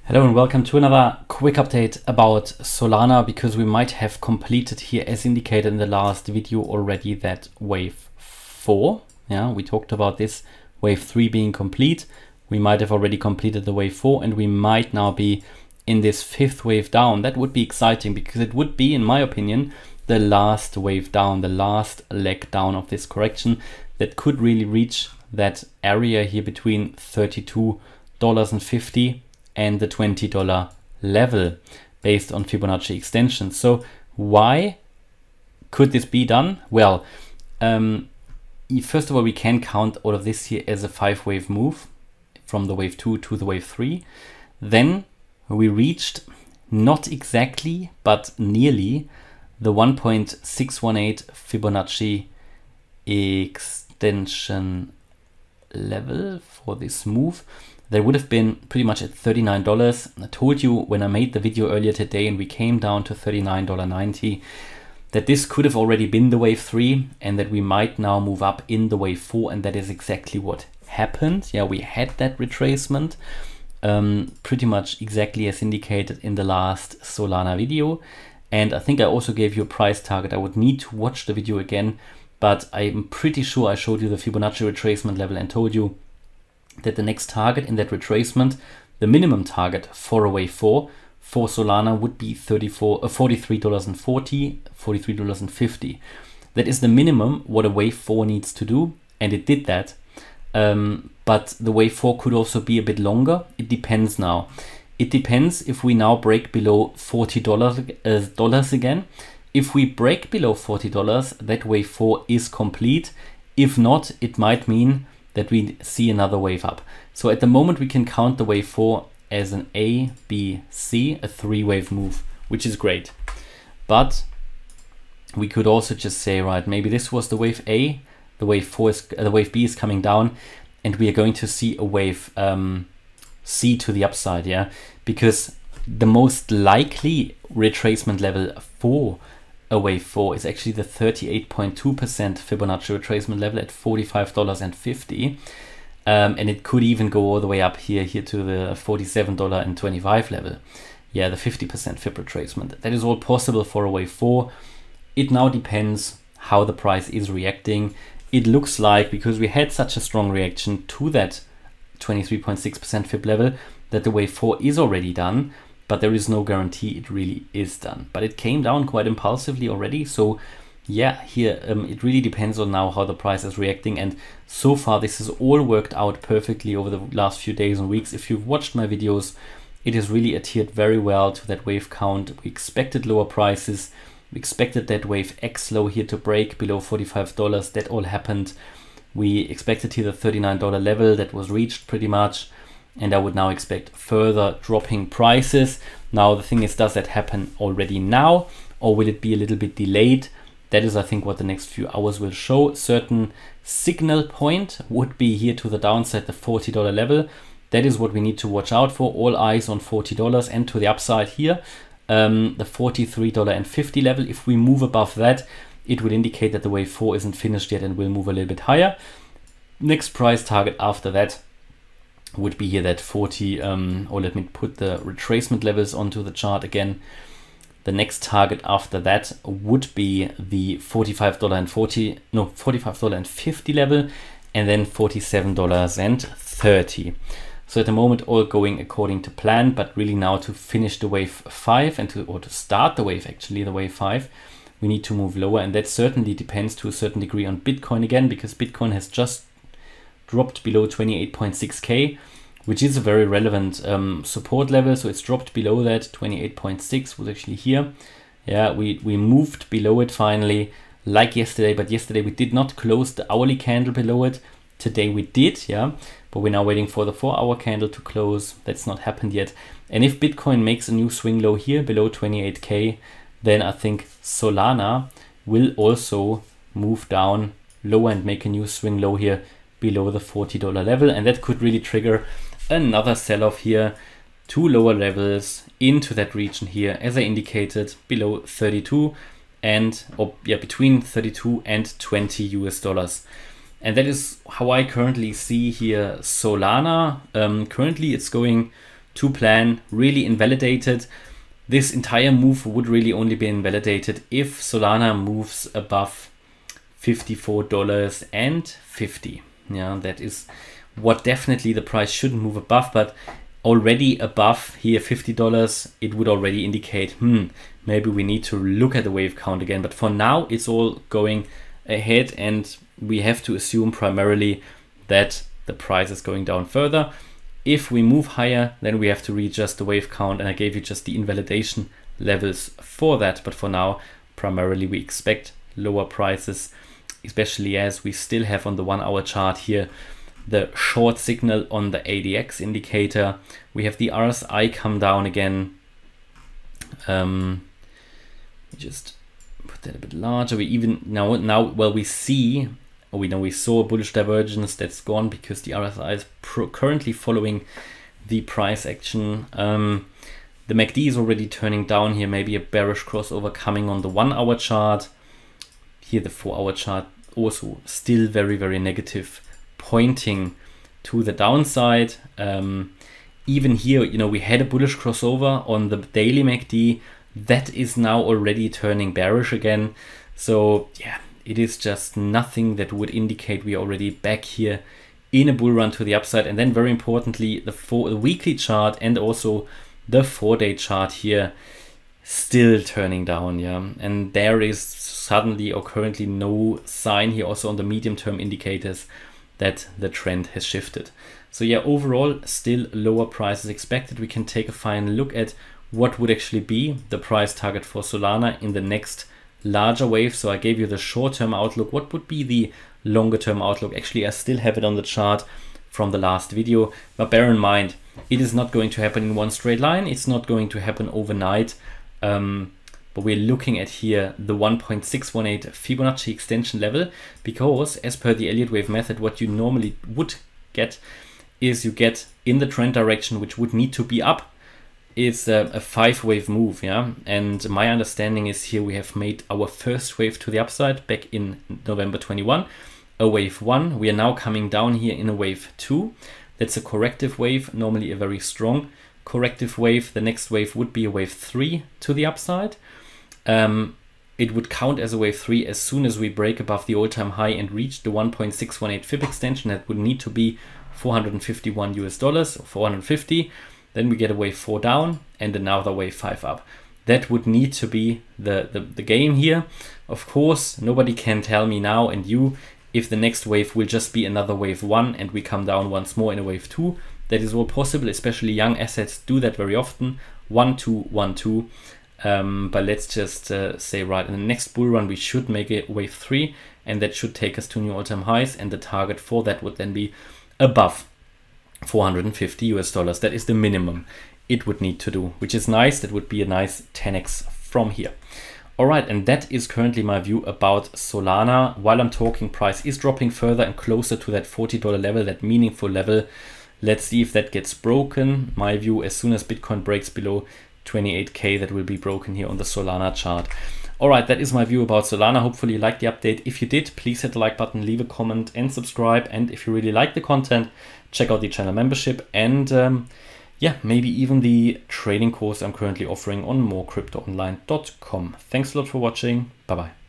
Hello and welcome to another quick update about Solana, because we might have completed here, as indicated in the last video already, that wave 4. Yeah, we talked about this wave 3 being complete. We might have already completed the wave 4 and we might now be in this 5th wave down. That would be exciting because it would be, in my opinion, the last wave down, the last leg down of this correction that could really reach that area here between $32.50 and the $20 level based on Fibonacci extensions. So why could this be done? Well, first of all, we can count all of this here as a 5-wave move from the wave 2 to the wave 3. Then we reached not exactly, but nearly the 1.618 Fibonacci extension level for this move. That would have been pretty much at $39. I told you when I made the video earlier today and we came down to $39.90 that this could have already been the wave 3 and that we might now move up in the wave 4, and that is exactly what happened. Yeah, we had that retracement pretty much exactly as indicated in the last Solana video, and I think I also gave you a price target. I would need to watch the video again, but I'm pretty sure I showed you the Fibonacci retracement level and told you that the next target in that retracement, the minimum target for a wave 4 for Solana, would be $43.40, $43.50. That is the minimum what a wave 4 needs to do, and it did that. But the wave 4 could also be a bit longer. It depends now. It depends if we now break below $40 again. If we break below $40, that wave 4 is complete. If not, it might mean that we see another wave up. So at the moment we can count the wave 4 as an A, B, C, a 3-wave move, which is great. But we could also just say, right, maybe this was the wave A, the wave 4 is the wave B is coming down, and we are going to see a wave C to the upside, yeah, because the most likely retracement level for a wave 4 is actually the 38.2% Fibonacci retracement level at $45.50, and it could even go all the way up here to the $47.25 level. Yeah, the 50% Fib retracement. That is all possible for a wave 4. It now depends how the price is reacting. It looks like, because we had such a strong reaction to that 23.6% Fib level, that the wave 4 is already done. But there is no guarantee it really is done. But it came down quite impulsively already. So yeah, here it really depends on now how the price is reacting. And so far this has all worked out perfectly over the last few days and weeks. If you've watched my videos, it has really adhered very well to that wave count. We expected lower prices. We expected that wave X low here to break below $45. That all happened. We expected here the $39 level that was reached pretty much. And I would now expect further dropping prices. Now the thing is, does that happen already now, or will it be a little bit delayed? That is, I think, what the next few hours will show. Certain signal point would be here to the downside, the $40 level. That is what we need to watch out for. All eyes on $40, and to the upside here, the $43.50 level. If we move above that, it would indicate that the wave 4 isn't finished yet and will move a little bit higher. Next price target after that would be here that 40, or let me put the retracement levels onto the chart again. The next target after that would be the $45.50 level, and then $47.30. So at the moment all going according to plan, but really now to finish the wave 5 and to start the wave, actually the wave 5, we need to move lower, and that certainly depends to a certain degree on Bitcoin again, because Bitcoin has just dropped below 28.6k, which is a very relevant support level. So it's dropped below that. 28.6 was actually here. Yeah, we moved below it finally, like yesterday, but yesterday we did not close the hourly candle below it. Today we did, yeah, but we're now waiting for the 4-hour candle to close. That's not happened yet. And if Bitcoin makes a new swing low here below 28k, then I think Solana will also move down lower and make a new swing low here below the $40 level, and that could really trigger another sell-off here to lower levels into that region here, as I indicated, below 32 and between 32 and 20 US dollars. And that is how I currently see here Solana. Currently it's going to plan really invalidated. This entire move would really only be invalidated if Solana moves above $54.50. Yeah, that is what definitely the price shouldn't move above, but already above here $50, it would already indicate, maybe we need to look at the wave count again. But for now, it's all going ahead, and we have to assume primarily that the price is going down further. If we move higher, then we have to readjust the wave count, and I gave you just the invalidation levels for that. But for now, primarily we expect lower prices, especially as we still have on the 1 hour chart here the short signal on the ADX indicator. We have the RSI come down again. Just put that a bit larger. We even now well, we see, or we saw a bullish divergence that's gone because the RSI is currently following the price action. The MACD is already turning down here, maybe a bearish crossover coming on the 1 hour chart. Here the 4 hour chart also still very, very negative, pointing to the downside. Even here, we had a bullish crossover on the daily MACD. That is now already turning bearish again. So yeah, it is just nothing that would indicate we are already back here in a bull run to the upside. And then very importantly, the weekly chart and also the 4-day chart here still turning down. Yeah, and there is suddenly or currently no sign here also on the medium term indicators that the trend has shifted. So yeah, overall still lower prices expected. We can take a final look at what would actually be the price target for Solana in the next larger wave. So I gave you the short-term outlook. What would be the longer-term outlook? Actually, I still have it on the chart from the last video, but bear in mind, it is not going to happen in one straight line. It's not going to happen overnight. But we're looking at here the 1.618 Fibonacci extension level, because as per the Elliott wave method, what you normally would get is you get in the trend direction, which would need to be up, is a 5-wave move. Yeah, and my understanding is here we have made our first wave to the upside back in November 21, a wave 1. We are now coming down here in a wave 2. That's a corrective wave, normally a very strong corrective wave. The next wave would be a wave 3 to the upside. It would count as a wave 3 as soon as we break above the all-time high and reach the 1.618 Fib extension. That would need to be $451 or 450. Then we get a wave 4 down and another wave 5 up. That would need to be the game here. Of course, nobody can tell me now, and you, if the next wave will just be another wave 1 and we come down once more in a wave 2. That is all possible, especially young assets do that very often. 1, 2, 1, 2. But let's just say, right, in the next bull run, we should make a wave 3, and that should take us to new all-time highs. And the target for that would then be above $450. That is the minimum it would need to do, which is nice. That would be a nice 10x from here. All right, and that is currently my view about Solana. While I'm talking, price is dropping further and closer to that $40 level, that meaningful level. Let's see if that gets broken. My view, as soon as Bitcoin breaks below 28K, that will be broken here on the Solana chart. All right, that is my view about Solana. Hopefully you liked the update. If you did, please hit the like button, leave a comment and subscribe. And if you really like the content, check out the channel membership and yeah, maybe even the trading course I'm currently offering on morecryptoonline.com. Thanks a lot for watching. Bye-bye.